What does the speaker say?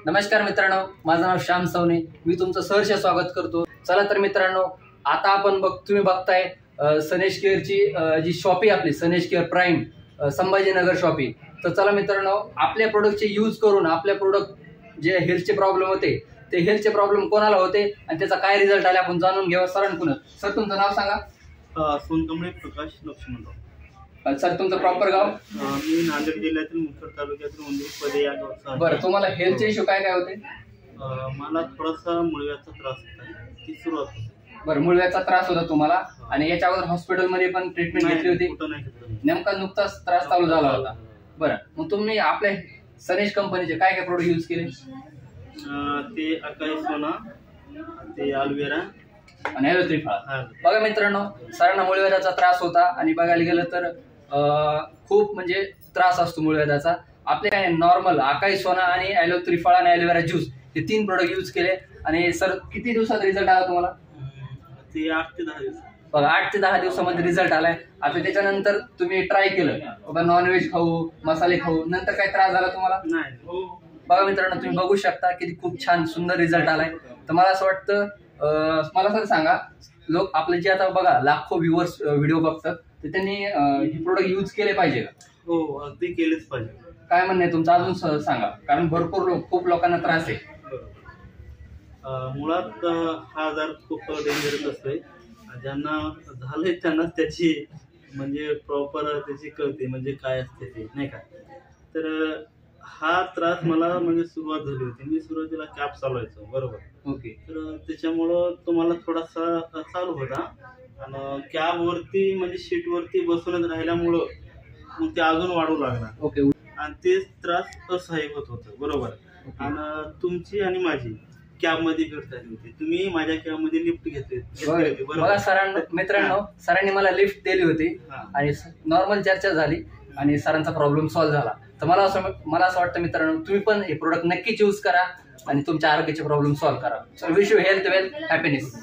नमस्कार मित्रांनो, माझं नाव श्याम सवने. मी तुमचं सहर्ष स्वागत करतो. चला तर मित्रांनो, आता आपण तुम्ही बघताय सनेश केअरची जी शॉपी आपली सनेश केअर प्राईम संभाजीनगर शॉपी. तर चला मित्रांनो, आपल्या प्रोडक्टचे यूज करून आपल्या प्रोडक्ट जे हेल्थचे प्रॉब्लेम होते ते हेल्थचे प्रॉब्लेम कोणाला होते आणि त्याचा काय रिझल्ट आला आपण जाणून घेऊ. सरांकडून सर तुमचं नाव सांगा. सोनकमळे प्रकाश लक्ष्मणराव. सर तुमचं प्रॉपर गाव? मी नांदेड जिल्ह्यातील मुखेड तालुक्यातील उंदीरपदे या गावचा. बरं, तुम्हाला हेल्थचे इश्यू काय काय होते? मला थोडासा मुळव्याचा त्रास होता, ती सुरुवात होती. बरं, मुळव्याचा त्रास होता तुम्हाला आणि याच्या अगोदर हॉस्पिटलमध्ये पण ट्रीटमेंट घेतली होती? नेमका नुकताच त्रास चालू झाला होता. बरं, मग तुम्ही आपल्या सनेश कंपनीचे काय काय प्रोडक्ट यूज केले? ते अकाई सोना, ते अल्वेरा आणि ॲलोथेरपी फळा. बघा मित्रांनो, सरांना मुळव्याधाचा त्रास होता आणि बघायला गेलं तर खूप म्हणजे त्रास असतो मुळव्याधाचा. आपले काय नॉर्मल अकाई सोना आणि ॲलोथेरपी फळा आणि ॲलोवेरा ज्यूस हे 3 प्रोडक्ट यूज केले. आणि सर किती दिवसात रिझल्ट आला तुम्हाला? ते 8 ते 10 दिवस. बघा, 8 ते 10 दिवसामध्ये रिझल्ट आलाय. आता त्याच्यानंतर तुम्ही ट्राय केलं, बाबा नॉनव्हेज खाऊ, मसाले खाऊ, नंतर काय त्रास झाला तुम्हाला? नाही. बघा मित्रांनो, तुम्ही बघू शकता किती खूप छान सुंदर रिझल्ट आलाय. तर मला असं वाटतं, मला सर सांगा, लोक आपले जे आता बघा लाखो व्ह्युअर्स व्हिडिओ बघतात तर त्यांनी हे प्रोडक्ट यूज केले पाहिजे का? हो, अगदी केलेच पाहिजे. काय म्हणणं आहे तुमचं, अजून सांगा, कारण भरपूर खूप लोकांना त्रास आहे. मुळात हा आजार खूप डेंजरस असतोय. ज्यांना झालंय त्यांनाच त्याची म्हणजे प्रॉपर त्याची कळते म्हणजे काय असते ते, नाही का. तर हा त्रास मला म्हणजे सुरुवात झाली होती. मी सुरुवातीला कॅप चालवायचो, बरोबर. ओके. तर त्याच्यामुळं तो मला थोडासा चालू होता आणि कॅबवरती म्हणजे शीटवरती बसूनच राहिल्यामुळं मग ते अजून वाढू लागला. ओके. आणि ते त्रास असह्य होत होतं, बरोबर. आणि तुमची आणि माझी कॅबमध्ये भेट झाली होती. तुम्ही माझ्या कॅबमध्ये लिफ्ट घेतली. बघा सरांना, मित्रांनो, सरांनी मला लिफ्ट दिली होती आणि नॉर्मल चर्चा झाली आणि सरांचा प्रॉब्लेम सॉल्व्ह झाला. तर मला असं वाटतं मित्रांनो, तुम्ही पण हे प्रोडक्ट नक्कीच यूज करा आणि तुमच्या आरोग्याचे प्रॉब्लेम सॉल्व्ह करा. So wish you health, wealth, happiness.